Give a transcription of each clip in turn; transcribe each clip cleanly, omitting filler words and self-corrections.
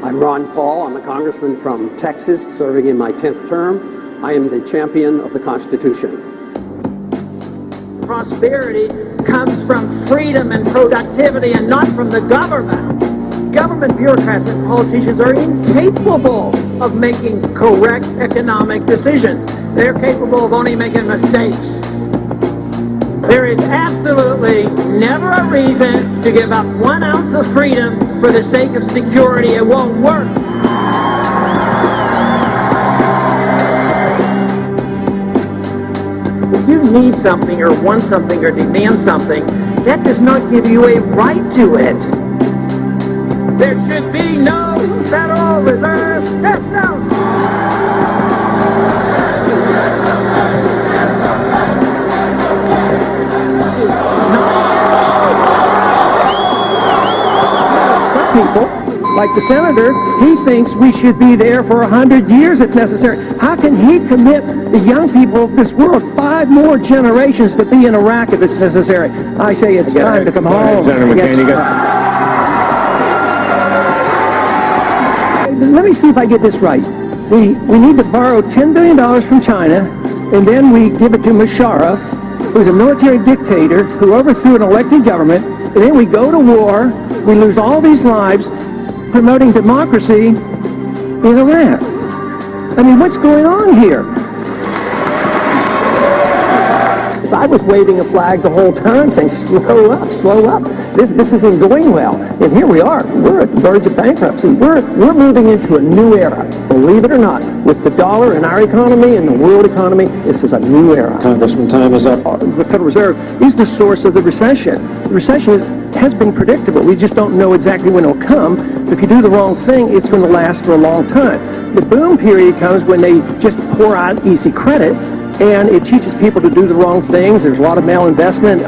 I'm Ron Paul. I'm a congressman from Texas, serving in my 10th term. I am the champion of the Constitution. Prosperity comes from freedom and productivity and not from the government. Government bureaucrats and politicians are incapable of making correct economic decisions. They're capable of only making mistakes. There is absolutely never a reason to give up 1 ounce of freedom for the sake of security. It won't work. If you need something or want something or demand something, that does not give you a right to it. There should be no Federal Reserve System. People, like the senator, he thinks we should be there for 100 years if necessary. How can he commit the young people of this world 5 more generations to be in Iraq if it's necessary? I say it's time to come home. Senator McCain, let me see if I get this right. We need to borrow $10 billion from China, and then we give it to Musharraf, who's a military dictator who overthrew an elected government, and then we go to war. We lose all these lives promoting democracy in Iraq. I mean, what's going on here? So I was waving a flag the whole time saying, slow up, slow up. This isn't going well. And here we are. We're at the verge of bankruptcy. We're moving into a new era. Believe it or not, with the dollar in our economy and the world economy, this is a new era. Congressman, time is up. The Federal Reserve is the source of the recession. The recession has been predictable. We just don't know exactly when it'll come. If you do the wrong thing, it's going to last for a long time. The boom period comes when they just pour out easy credit, and it teaches people to do the wrong things. There's a lot of malinvestment,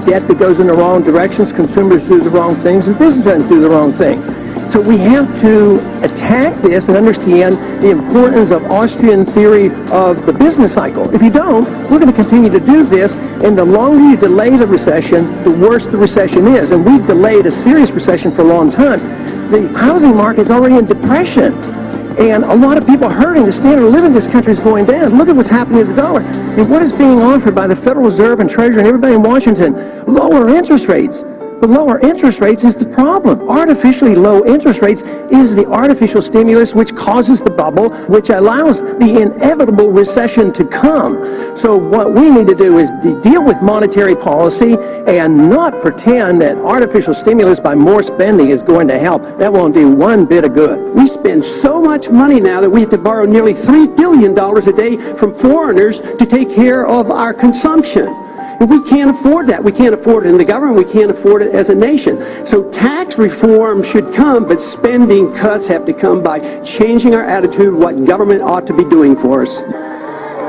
debt that goes in the wrong directions, consumers do the wrong things, and businessmen do the wrong thing. So we have to attack this and understand the importance of Austrian theory of the business cycle. If you don't, we're going to continue to do this, and the longer you delay the recession, the worse the recession is. And we've delayed a serious recession for a long time. The housing market is already in depression. And a lot of people are hurting. The standard of living in this country is going down. Look at what's happening to the dollar. And what is being offered by the Federal Reserve and Treasury and everybody in Washington? Lower interest rates. But lower interest rates is the problem. Artificially low interest rates is the artificial stimulus which causes the bubble, which allows the inevitable recession to come. So what we need to do is deal with monetary policy and not pretend that artificial stimulus by more spending is going to help. That won't do one bit of good. We spend so much money now that we have to borrow nearly $3 billion a day from foreigners to take care of our consumption. And we can't afford that. We can't afford it in the government. We can't afford it as a nation. So tax reform should come, but spending cuts have to come by changing our attitude, what government ought to be doing for us.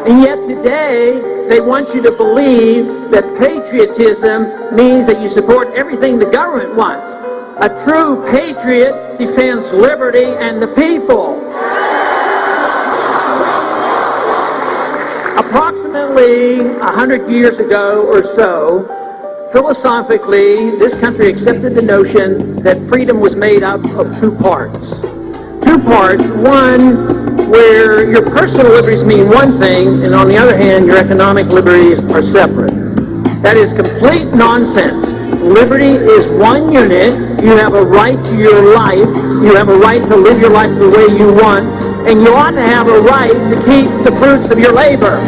And yet today, they want you to believe that patriotism means that you support everything the government wants. A true patriot defends liberty and the people. Approximately 100 years ago or so, philosophically, this country accepted the notion that freedom was made up of 2 parts. 2 parts. One, where your personal liberties mean one thing, and on the other hand, your economic liberties are separate. That is complete nonsense. Liberty is one unit. You have a right to your life. You have a right to live your life the way you want. And you ought to have a right to keep the fruits of your labor.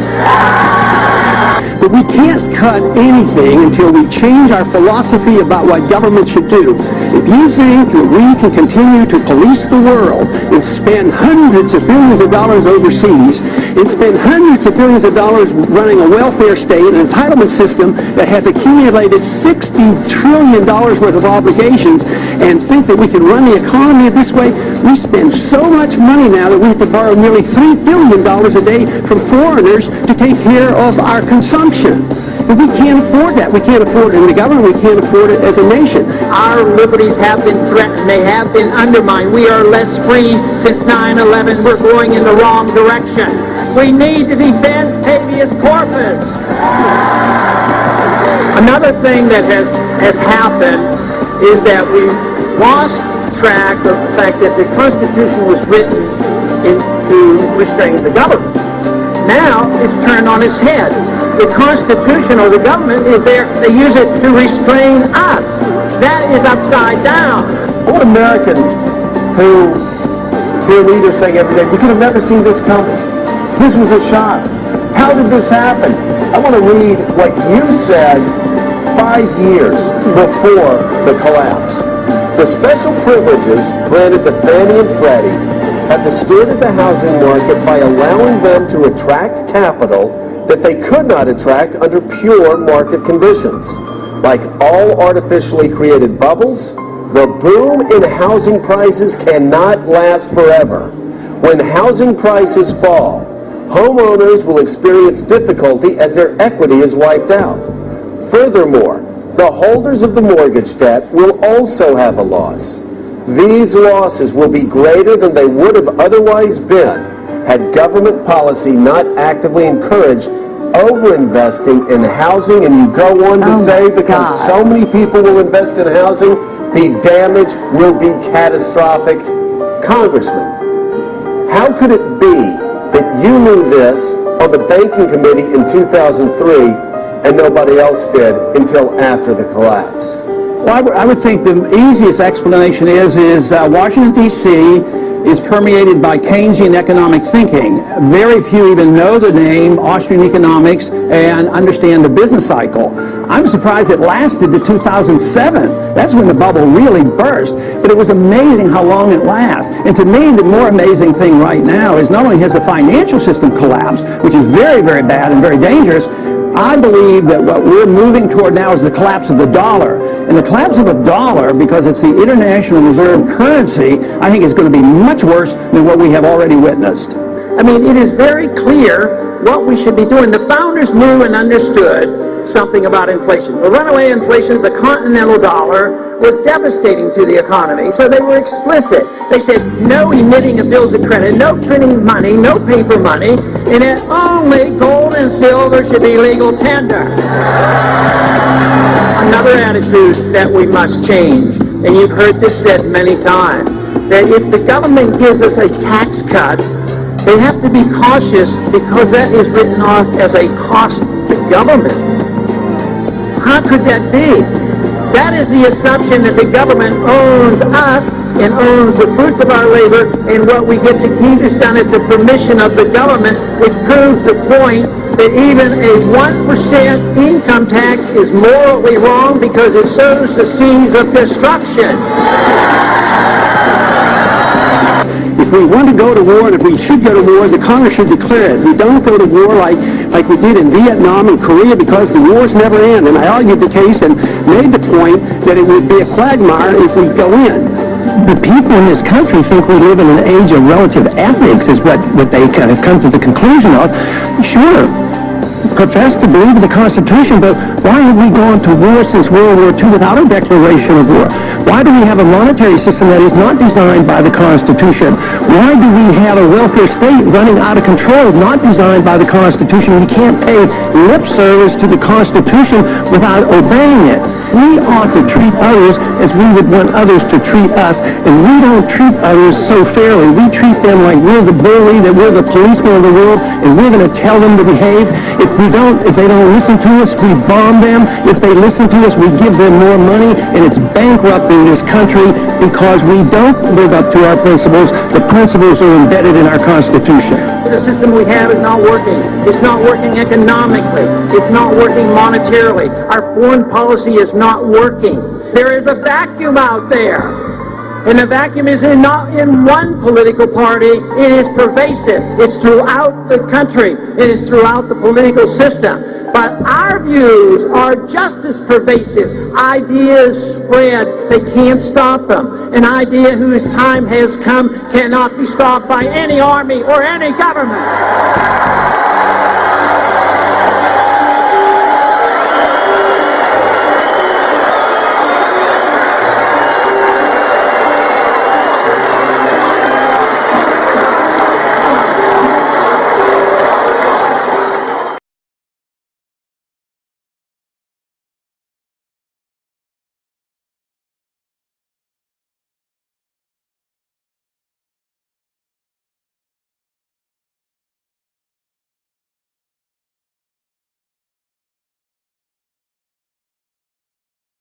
But we can't cut anything until we change our philosophy about what government should do. If you think that we can continue to police the world and spend hundreds of billions of dollars overseas and spend hundreds of billions of dollars running a welfare state, an entitlement system that has accumulated $60 trillion worth of obligations, and think that we can run the economy this way, we spend so much money now that we have to borrow nearly $3 billion a day from foreigners to take care of our consumption. And we can't afford that. We can't afford it in the government. We can't afford it as a nation. Our liberties have been threatened. They have been undermined. We are less free since 9/11. We're going in the wrong direction. We need to defend habeas corpus. Another thing that has happened is that we've lost track of the fact that the Constitution was written to restrain the government. Now it's turned on its head. The Constitution or the government is there, they use it to restrain us. That is upside down. I want Americans who hear leaders saying every day, we could have never seen this coming. This was a shock. How did this happen? I want to read what you said 5 years before the collapse. The special privileges granted to Fannie and Freddie have distorted the housing market by allowing them to attract capital that they could not attract under pure market conditions. Like all artificially created bubbles, the boom in housing prices cannot last forever. When housing prices fall, homeowners will experience difficulty as their equity is wiped out. Furthermore, the holders of the mortgage debt will also have a loss. These losses will be greater than they would have otherwise been had government policy not actively encouraged over-investing in housing. And you go on to say, because so many people will invest in housing, the damage will be catastrophic. Congressman, how could it be that you knew this on the banking committee in 2003 and nobody else did until after the collapse? Well, I would think the easiest explanation is Washington, D.C. is permeated by Keynesian economic thinking. Very few even know the name Austrian economics and understand the business cycle. I'm surprised it lasted to 2007. That's when the bubble really burst. But it was amazing how long it lasts. And to me, the more amazing thing right now is not only has the financial system collapsed, which is very, very bad and very dangerous, I believe that what we're moving toward now is the collapse of the dollar. And the collapse of the dollar, because it's the international reserve currency, I think is going to be much worse than what we have already witnessed. I mean, it is very clear what we should be doing. The founders knew and understood something about inflation. The runaway inflation of the continental dollar was devastating to the economy, so they were explicit. They said no emitting of bills of credit, no printing money, no paper money, and that only gold and silver should be legal tender. Another attitude that we must change, and you've heard this said many times, that if the government gives us a tax cut, they have to be cautious because that is written off as a cost to government. How could that be? That is the assumption that the government owns us and owns the fruits of our labor, and what we get to keep is done at the permission of the government, which proves the point that even a 1% income tax is morally wrong because it sows the seeds of destruction. If we want to go to war, and if we should go to war, the Congress should declare it. We don't go to war like we did in Vietnam and Korea because the wars never end. And I argued the case and made the point that it would be a quagmire if we go in. The people in this country think we live in an age of relative ethics, is what they kind of come to the conclusion of. Sure, profess to believe in the Constitution, but why have we gone to war since World War II without a declaration of war? Why do we have a monetary system that is not designed by the Constitution? Why do we have a welfare state running out of control, not designed by the Constitution? We can't pay lip service to the Constitution without obeying it. We ought to treat others as we would want others to treat us, and we don't treat others so fairly. We treat them like we're the bully, that we're the policeman of the world, and we're going to tell them to behave. If they don't listen to us, we bomb them. If they listen to us, we give them more money, and it's bankrupting this country because we don't live up to our principles. The principles are embedded in our Constitution. The system we have is not working. It's not working economically. It's not working monetarily. Our foreign policy is not working. There is a vacuum out there. And the vacuum is not in one political party. It is pervasive. It's throughout the country. It is throughout the political system. But our views are just as pervasive. Ideas spread. They can't stop them. An idea whose time has come cannot be stopped by any army or any government.